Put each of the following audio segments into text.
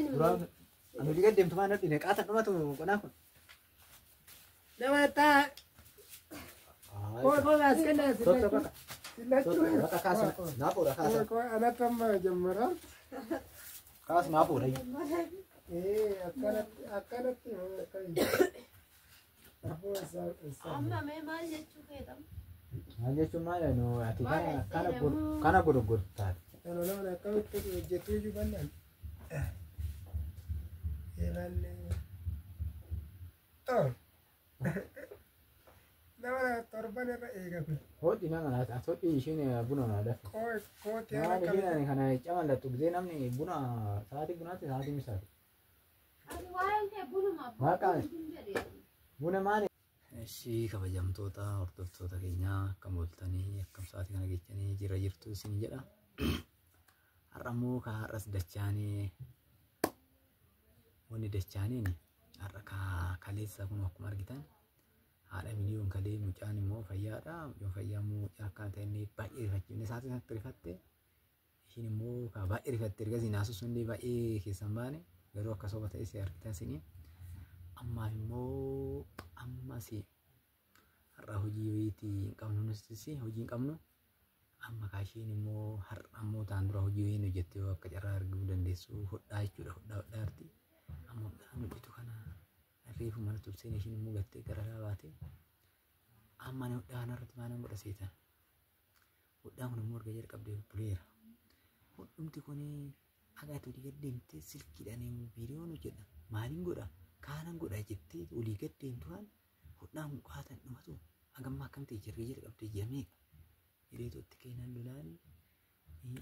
duraan anu liga deemtu maan dhine qaata dhumatu qonaa kun nama taa koo as kenna tokko bakka kaas naafuudha kaasa koo anatama jammara kaas naafuudha akkanatti amma mee maal jechuu feetam maal jechuun maal no ati kana gurgurtaa nama akkamitti hojjetuu iyyuu bal'aan ilaalle nama torban irra eegame hodhi nama hodhi ishiin buna naadaf kooti maal ishiin kana camallattu gisee namni buna sa'aatii bunaatti sa'aatii misaati ati waa'een kee bunuma maqaan buna maali ishii kabajamtoota hordoftoota keenyaa akkam ooltanii akkam sa'aatii kana geechanii jirra jirtu isin jedha har'ammoo ka har'as dachaanii wanni dachaaniin har'a kaleessa kun akkuma argitan haadha miliyoon kalee mucaan immoo fayyaadha mucaan fayyaa immoo mucaa akkaan ta'e baay'ee rifachiifne isaatii sanatti rifatte ishiin immoo ka baay'ee rifatte ergasii naasus hundi baay'ee keessan baane garuu akka soba ta'e si argitan isinii ammaaf immoo ammas har'a hojii wayiitii hin qabnu nutis hojii hin qabnu amma kaashiin immoo har'a immoo taan dura hojii wayiin hojjettee akka carraa arguu dandeessu hodhaa jechuudha hodhaa arti amma hodhaan hojjetu kana reefu mana turseen ishiin immoo gattee gara laabaate amma hodhaa kanarratti maal godha seetan hodhaan kun immoo erga jalqabdee buleera hodhumti kun agaatti olii gad deemtee silkiidhaan viidiyoon hojjedha maaliin godha kaanan godha jettee olii gad deemtuudhaan hodhaan mukaatan dhumatu hagamma akkam ta'e jirgee jalqabdee jameeqa hiriirtootti keenan lolaan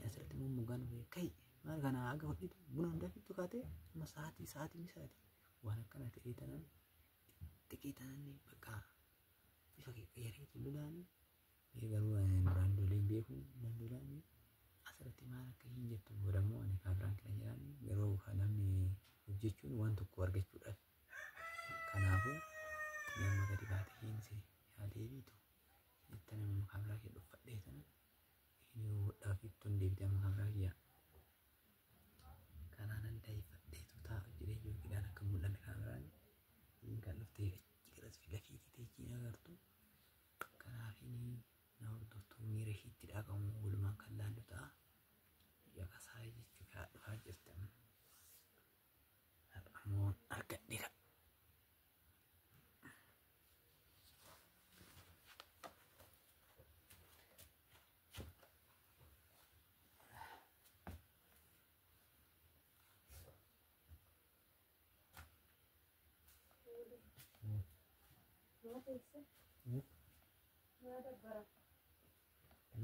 asirratti immoo mugaan kai maal kana aga hodhitu buna hundaa fittu kaatee amma sa'aatii misaati waan akkana ta'ee tanan xiqqee tanan bakka bifa qeyyariitu lolaan garuu duraan doleen beeku nan lolaan asirratti maal akka hin jettu boodammoo ani kaafiraan kila jedhaan garuu namni hojjechuun waan tokko argachuudhaaf kanaafuu nama gadi baatee hiinse yaadee biitu itti nama kaafiraa kee dhuffadhee sana inni hodhaa fi ittoon deebitee amma kaafiraa kiyyaa kanaanan daa'ifadheetu taa'u jedhee yookiidhaan akka mul'anne kaafiraan kan dhuftee jiras fi lafiitii teechiin agartu kanaafini na hordoftuu miira ishiitti dhaaqamu walumaan kan laallu ta'a yaqasaa jechuu kaa dhufaa jirtan har'ammoo argadheera.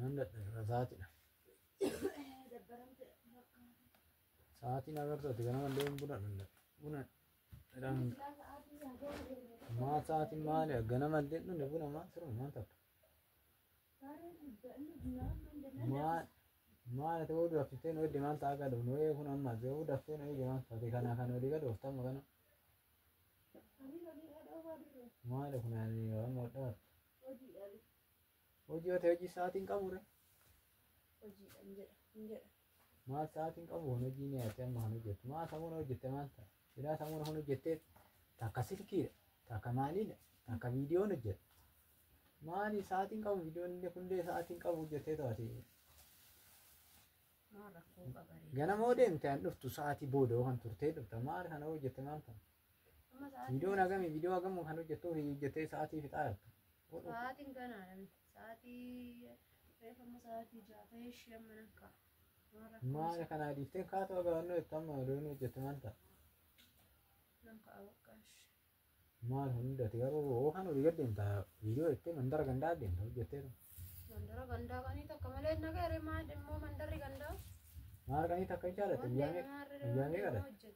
Nan dadhabera sa'aatiidha. Sa'aatiin agartooti kana malee buna maa sa'aatiin maali ganama illee dhunne buna maa siruma maan takka maal ta'uu daffiftee nu edde maal ta'a gadu nu kun amma ta'uu daftee nu edde maal taate kana kan olii gadu oftama kana maali kun waan hodhaa hojii yoo ta'e hojii sa'aatiin qabure maal sa'aatiin qabu hojii ni ati amma kan hojjettu maal samuun hojjette maal ta'a silaa samuun kan hojjettee takka silkiidha takka maaliidha takka viidiyoon hojjette maali sa'aatiin qabu viidiyoon illee kunillee sa'aatiin qabu hojjettee to'ate ganama deemte an dhuftu sa'aatii booda kan turtee dhufta maal kana hojjette maal ta'a viidiyoon hagamii viidiyoo hagamu kan hojjettuu hojjettee sa'aatii fixaa jirtu sa'aatiin ganaadha sa'aatii reeffama sa'aatii jaata'ee ishee mana ka'a maal kana dhiiftee kaatoo agaannoo itti amma loon hojjette maal ta'a nan ka'a baqqaash maal hundate garuu kan olii gad deemta viidiyoo jettee mandara gandaa deemta hojjettee mandara gandaa qanii takka malee nagare maal immoo mandarri gandaa maal qanii takka hin jaalatte biyyaamee kadhate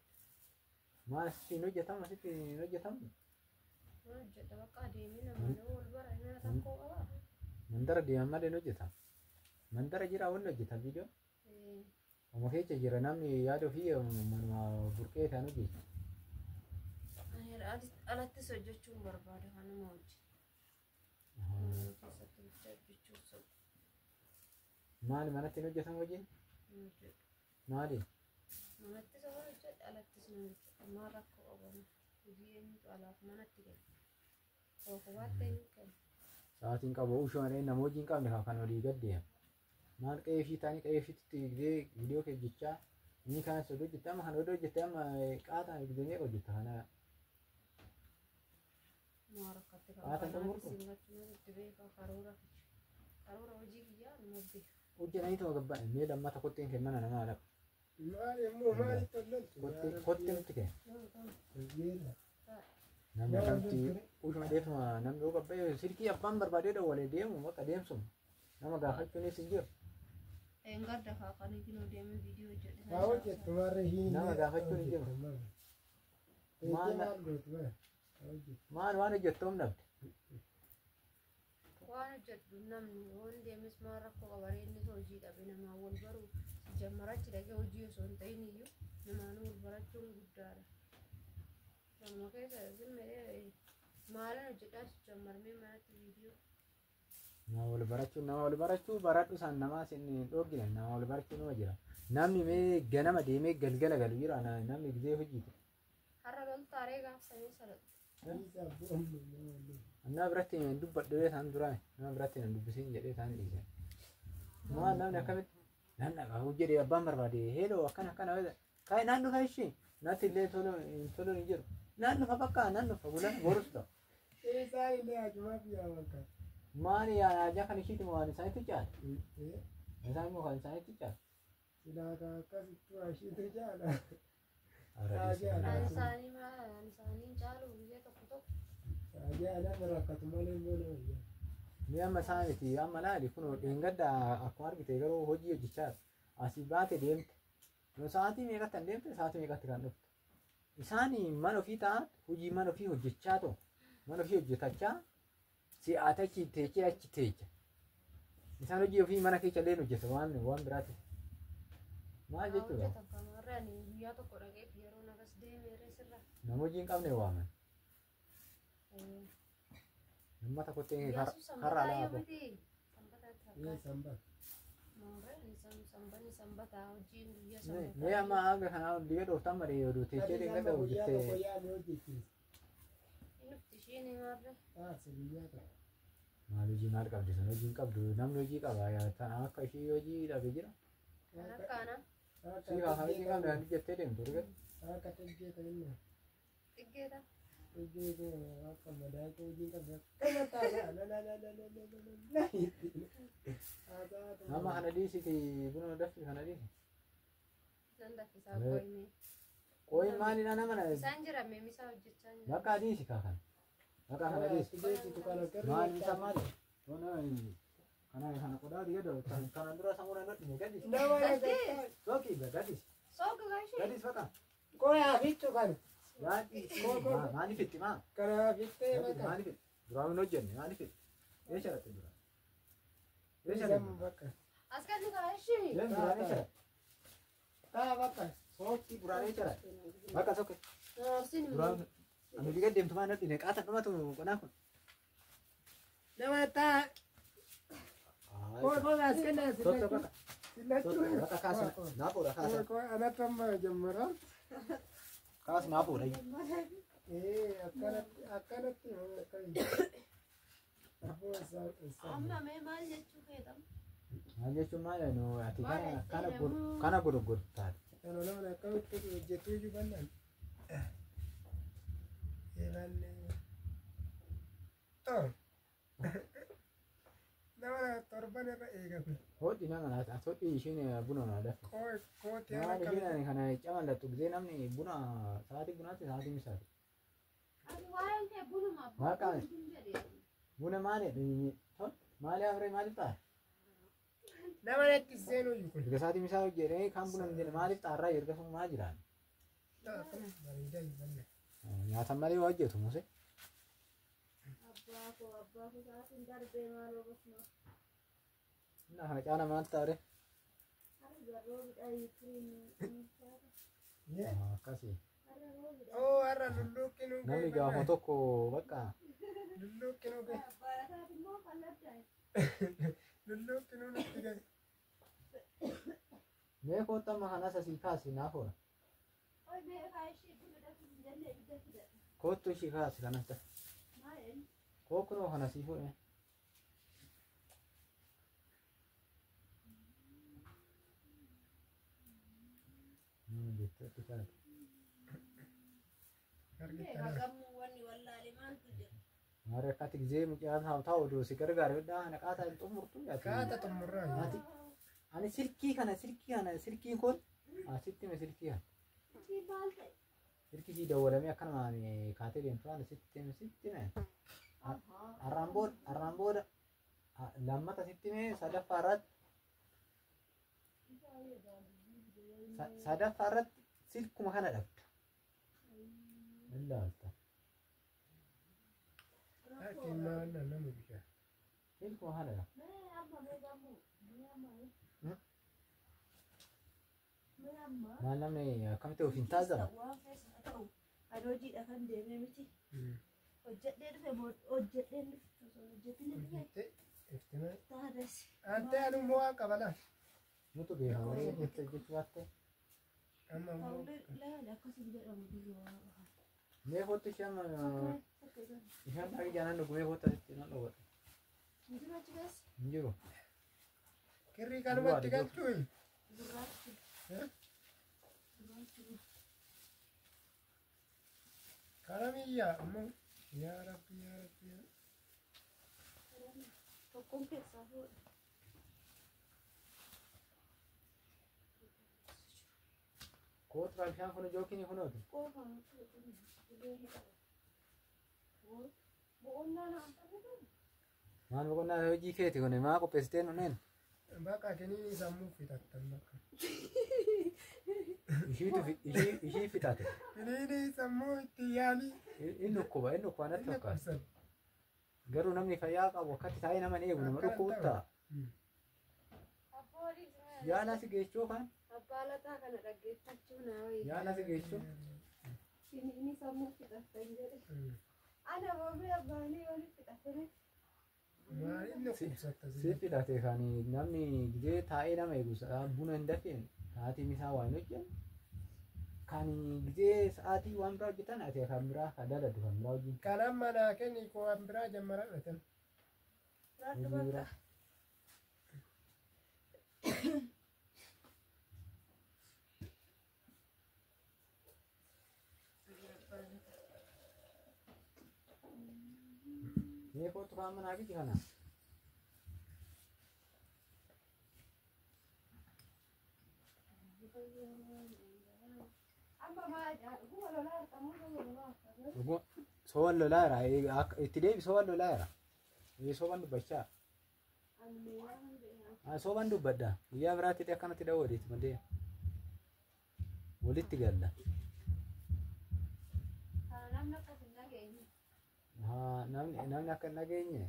maal siin hojjetama sitti hin hojjetamu hojjeta bakka adeemee namoonni wal bara inni takkoo qaba mandara deeman malee hin hojjetamu mandara jira wanni hojjeta viidiyoo amma keessa jira namni yaada ofii manuma burqee ta'an hojjetu alattis hojjechuun barbaada kanuma hojii keessatti hojjechuun maali manatti hin hojjetamu hojiin maali manatti soba hojjedha alatti Amma rakkoo qaban hojii eenyutu alaaf manatti gala. Konkolaattaa eenyu kenna. Sa'aatiin qabu ushumanii nama hojii hin qabne kan olii gaddeema. Maal qe'ee fi taanii qe'ee fi viidiyoo kee hojjechaa inni kanas oduu hojjette amma kan oduu hojjette amma qaataan ibidee hojjetta kana. Maa rakkatte Qaataan kan qabu singachuu itti beekaa karoora hojii biyyaa nabbi. hojjetanii ta'uu gabbaan mee lammata kotteen kennana namaa dhaqa. Maal immoo maaliif tollantu? Kottee nutti kenna. Namni akkamti ushuma deemtuma namni yoo qabbee silkii abbaan barbaadee dawwalee deemu bakka deemsuma nama gaafachuunis hin jiru. Engadda kaakaniitiin odeemee viidiyoo hojjedhe. Haa hojjettu warri hin Nama gaafachuun hin jiru. Maal waan hojjettoom dhabde. Waan hojjedhu namni waan deemes maal rakkoo qabaree innis hojii dhabe namaa wal baruu jammarachi dhaqee hojii osoo hin ta'in iyyuu namaan wal barachuun guddaadha. Namuma keessa zilmee maalan hojjedhaa jammarmee manatti viidiyoo. Nama wal barachuu baradhu isaan namaa sin dhoggine nama wal barachuu nama jira. Namni mee ganama deemee galgala galu jira namni gizee hojiiti. Har'a loltaaree gaafsanii salatu. Nama biratti dubbadhu isaan duraan nama biratti hin dubbisiin jedhee isaan dhiise. Maal namni akkamitti nan dhagaa hojjedhee abbaan barbaade heeloo akkana kaa'e naan dhufa ishee natti illee tolu hin jiru. Naan dhufa bakka naan dhufa bulan borus ta'u. Isaan illee ajumaaf yaaman kan. Maali yaajaa kan ishiitti waan isaanitti caala. Isaan immoo kan isaanitti caala. Silaataa akkasitti waa ishiitu caala. Ansaanii caalu biyya tokko. Ajaa'iba rakkatu malee immoo nama ijaa. Ni amma isaaniiti amma laali kun dheengadda akkuma argite garuu hojii hojjechaa asii baate deemte. Yoo sa'aatii meeqatti kan deemte sa'aatii meeqatti kan dhufte. Isaanii mana ofii ta'an hojii mana ofii hojjechaa ta'u mana ofii hojjetachaa si'aata achi teechee achi teecha. Isaan hojii ofii mana keessa illee hojjeta waan biraati. Maal jechuudha? Guyyaa tokko dhaqee yeroo nagas deemee reessirra. Nama hojii hin qabne waaman. Nama tokkotti karra alaa Sanbata. Sanbata hojiin guyyaa sanbata. Mee amma haga kanaa diga dhooftan malee oduu teechee deengada hojjettee. Nufti ishiin himarre. Maal hojii maal qabdi sun hojii hin qabdu namni hojii qaba tan akka ishii hojii dhabe jira. Kan akkaana. Siigaa kan hojii qabne kan jettee deemtu dhugaa. Akka xiggeeta inni. Xiggeeta. Xiggeeta akka madaaka hojii qabda. Kana taa'aa Nama kana dhiisiti buna daffi kana dhiisi. Nan daffisaa qoyne. Qoyin maalidha nama na. Isaan jira meemisaa hojjechaa jira. Bakka dhiisi kaakan. Bakka kana dhiisi. Maal isa maali? Kana qodaa diga dho kana dura samura natti ne gadis. Soki gadis. Soka gashi. Gadis bakka. Qoyaa fiitu kana. Maani fitti maa? Kana fittee bakka. Maani fitti? Duraan hojjenne maani fitti? Eesha dhatte dura? Eesha Eeshamu bakka. Askalli gashi. Duraan eesha dhatte? Bakka. Soki duraan eesha dhatte? Bakka soki. Sin Duraan ani diga deemtu maa natti ne qaata dhumatu qonaa kun. Nama taa. Koo askalli Tokko bakka. silachuu. Bakka kaasa naafuudha kaasa. Koo anattamma jammara. Kaas naafuudha. Akkanatti amma mee maal jechuu feetam? Maal jechuun maal no ati kana gurgurtaati. Kana nama akkamitti hojjetuu iyyuu bal'aan. Ilaallee. Nama torban irra eegame. Hodhi nama as hodhi ishiin buna na dafa. Kooti Maal ishiin kana camallattu gisee namni buna sa'aatii bunaatti sa'aatii misaati. Ati waa'een kee bunuma Maqaan jedhee. buna maali maali afree maaliif ta'a? nama natti seenuu iyyuu kun. Erga sa'aatii misaa hojjedhee kan buna hin jenne maaliif xaarraa erga sun maa jiraan? Bareedaa hin banne. Nyaatan malee waa hojjetu muse. Abbaa koo sa'aatiin darbee maal oolchuma? Inni kana caala maal taa'e? Harri garuu bidhaa firiin. Akkasii. Har'a lulluuqqinuu Namni gaafa tokko bakka lulluuqqinuu ga'e. Baarataa immoo kallattaa. Lulluuqqinuu nutti ga'e. mee koottama kanas asii kaasi naaf oola. Kottu ishii kaasi kanatti. Kookkunoo kana sii fuudhe. Jettatti kaati. Maari akkatti gizee mucaa ta'u oduu si gargaaru dhaa naqaataa hin xumurtu. Kaata xumurraa. Ani silkiin kun asitti me silkii kana. Silkii dawwalamee akkanumaan kaatee deemtu ani sitti me. Arraan booda lammata sitti me sadaffaa irratti silkuma kana dhabda. Ilaalta. Silkuma kana dhabda. Maal namni akkamitti ofiin taasisamu? Adojiidha kan deemee miti. Hojjedhee dhufe hojjedhee dhufe. Taadas. Ante anu mo'a qabala. Nutu beekamu jechuu baatte. Amma immoo Akkasiin jedhamu biyya mee kottu isheen baay'ee jaanan dhugumee kottu asitti nan dhugata. Hin jiru. kirrii kanumatti galchuun. Karamiyyaa ammoo yaa rabbi yaa rabbi. tokkoon keessaa fuudha. Kootu bishaan kun jookiin kunuuti. Maal boqonnaa hojii keeti kun maa qopheessitee nunneen? Bakka kiniin sammuu fitattan bakka. Ishii fitate. Kiniin sammuu itti yaali. Inni dhukkuba natti fakkaata. Garuu namni fayyaa qabu akkatti taa'ee nama eegu nama dhukkubuttaa. Yaala si geechuu kan? Abbaalataa kana dhaggeeffachuu naa wayii. Yaala si geechuu? Inni sammuu fixattan jedhe. Ana boobee abbaanii walitti fixatanii. Maaliin dhukkubsatta? Si fidate kan namni gizee taa'ee nama eegu buna hin dafeen sa'aatiin isaa waan hojjetu. Kan gizee sa'aatii waan biraa hojjetan ati kan biraa kan daladu kan biraa hojjetu. Kanan manaa kenni koo waan biraa jammara dhatan. Hojii biraa. Mee kootu kaan manaa biti kana? Soban lolaa jira. Itti deebi soban lolaa jira. Soban dubbachaa. Soban dubbadda. Guyyaa biraatti akkanatti daawwateeti malee. Walitti galla. Namni akka hin dhageenye.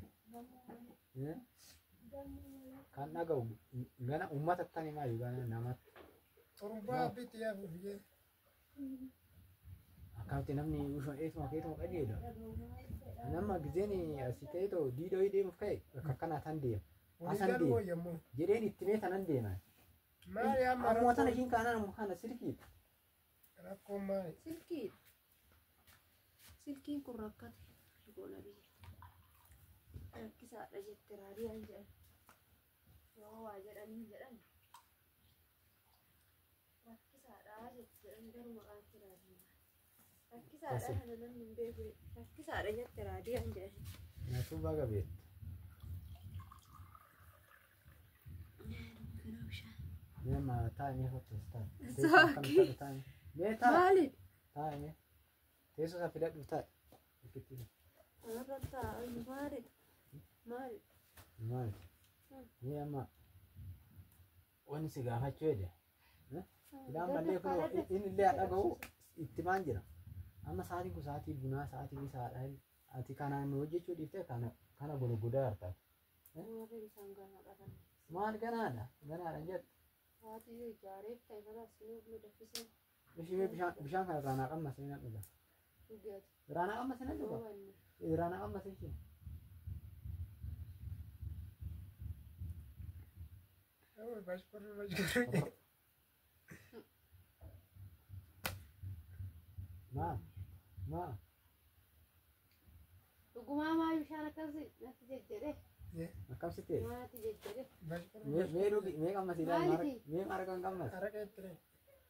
Kan dhaga'u gana uummata akkanii maali gana namatti. Xurumbaa bitti yaafuuf jee. Akkamitti namni eesuma keetuma qajeela. Nama gizeen asii ta'ee ta'u diidoo deemuuf ka'e bakka akkanaa tan deema. Asan deema. Jedheen itti mee tanan deema. Maali amma ammoo tana ishiin kaanaan kana silkiidha. Rakkoon maali? Silkiidha. Silkiin kun rakkate. Goona biyya. Rakkisaadha jette raadiyaan jedhan. Yoo waa jedhanii jedhan. Rakkisaadha jette jedhan garuu maqaatti raadiyaan. Rakkisaadha kana namni hin beeku. Rakkisaadha jette raadiyaan jedhan. Nyaatuu baga beektu. Nema taa'ee hojjetu taa'e. Mee taa'e. Maali? Taa'e. Teessoo isaa fidadhu taa'e. Maali? Maali? Mee amma wanni si gaafachuu jedhe. Ilaan mallee kun inni illee dhaga'u itti maan jira. Amma sa'aatiin kun sa'aatii bunaa sa'aatiin isaadha. Ati kanaan hojjechuu dhiiftee kana gurgudaa hartaati. Maal ganaadha? Ganaadha jettu. Bishaan kana irraa naa qammas ni dhuga. Irraa naa qammas ni dhuga. Irraa naa qammas ni dhuga. Ma. Dhugumaa maal bishaan akkasii natti jejjedhe. Akkam sitte? Natti jejjedhe. Mee qammas ilaa mee mara kan qammas. Araqee ture.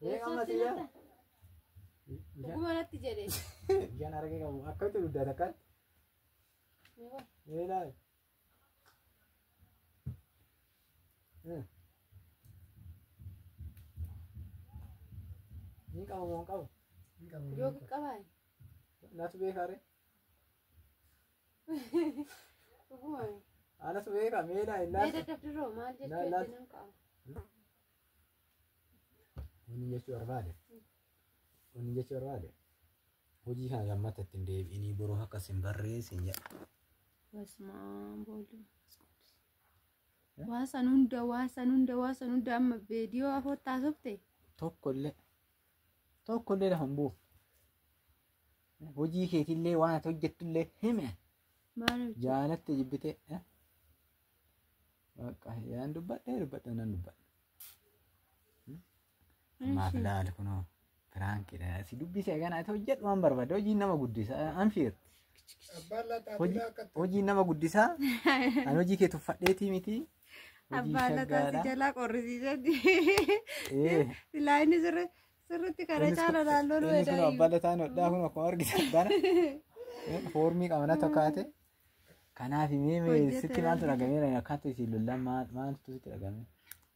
Mee qammas ilaa. Dhuguma natti jedhe. Bishaan araqee qabu akkamitti duddaa takkaatti? Mee ilaali. Ni qabu moo hin qabu? Yoo qabaa. Natu beekaare. Dhuguma. Anas beeka mee ilaali. Mee dadhabdiroo maal jechuu nan qaba. Wanni jechuu barbaade. Hojii kana lammata ittiin deebi'inii boruu akkas hin barreessin jedha. Wasmaan booluu. Waasan hunda amma viidiyoo afur taasifte. Tokkollee lafa hin buufu. Hojii keetillee waan ati hojjettullee hime. Jaalatte jibbite. Yaan dubbadhe nan dubbadhe. Ammaaf ilaali kunoo firaankiidha. Si dubbise kana ati hojjedhu waan barbaade hojiin nama guddisa. Anfiir. Hojiin nama guddisaa. Ani hojii kee tuffadheetii miti. Abbaan lataa si jalaa qorrisiisatti. Silaa inni sirriitti kana caala naannoo nu Inni kun abbaan lataan hodhaa kun akkuma argitan kana foormii qabana tokkaate. Kanaaf mee sitti maaltu dhagameera akkaatu isin lollaan maaltu sitti dhagame?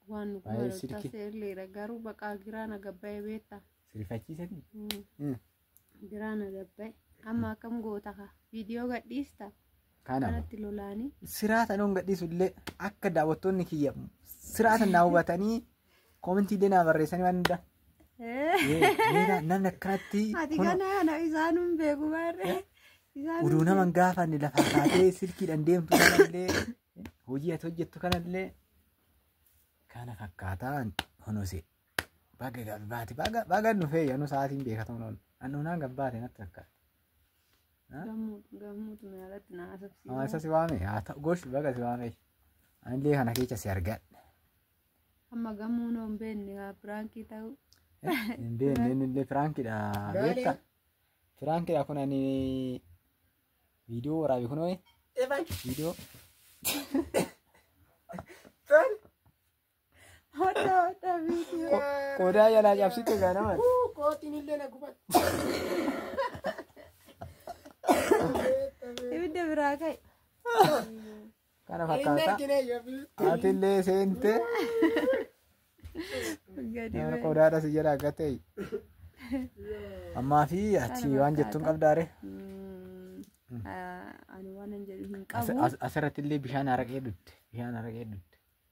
Waan nu kuma seerleera garuu baqaa giraana gabbaa'ee beektaa. Sirfachiisati? Giraana gabbaa'e amma akkam goota ka viidiyoo gadhiista. Kanatti lolaanii. Siraata nuun gadhiisullee akka daawwattoonni kiyya siraata naa hubatanii koomintiilee naa barreessanii waan hundaa. Namni akkanatti. Ati kana isaanuun beeku baarree. Uduu naman gaafanne lafa kaatee silkiidhaan deemtu kanallee hojii ati hojjettu kanallee kana fakkaataan honosee baga galbaati baga dhufee yanuu sa'aatiin beekatamu noonu annuunaan gabbaate natti fakkaata. Gammuutu meelatti na asabsiisa. Isa si waame haa ta'u gosh baga si waame anillee kana keessa si argadhe. Amma gammuu noo hin beekne firaankii ta'u. Hin beekne innillee firaankiidha beekta. Firaankiidha kun ani viidiyoo waraabe kunoo viidiyoo. Hodhaa viidiyoo. Qodaa jalaa cabsitu ganama. Kootiin illee na gubate. Ibidda biraa ka'e. Kana fakkaata. Aatillee seente. Qodaadha si jala gatee. Ammaa fi ati waan jettuun qabdaare. Ani waan hin jedhu hin qabu. Asirratti illee bishaan araqee dhugde.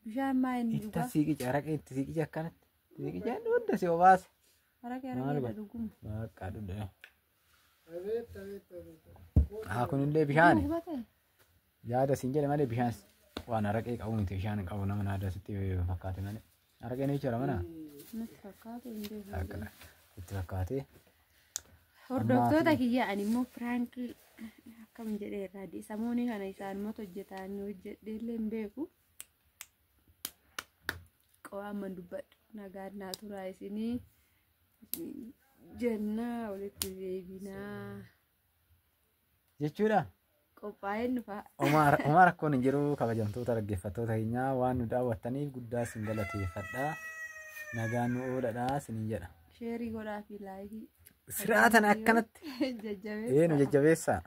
Bishaan maa inni dhugaa? Itti siiqicha araqee itti siiqicha akkanatti. Siiqicha hunda si obaase. Araqee dhuguma. Waaqa dhugde. Kunillee bishaan. Yaada siin jedhe malee bishaan waan araqee qabu miti bishaan qabu nama naada sitti fakkaate malee. Araqeen jechuudha mana. Natti fakkaate hin beeku. Itti fakkaate. Hordoftoota kiyya ani immoo firaankii akkam jedhee irraa samuunii kana isaan immoo hojjetanii hojjedheellee hin beeku. Qo'aamman dubbadhu nagaan naa turaa isinii jennaa walitti deebinaa. Jechuudha. Qophaa'een dhufaa. Homaa rakkoon hin jiru kabajamtoota dhaggeeffattoota keenyaa waan nu daawwattaniif guddaa sin galateeffadha. Nagaan nu ooladha sinin jedha. Sheerii godhaa fi laayikii. Siraatan akkanatti. Jajjabeessaa. Nu jajjabeessaa.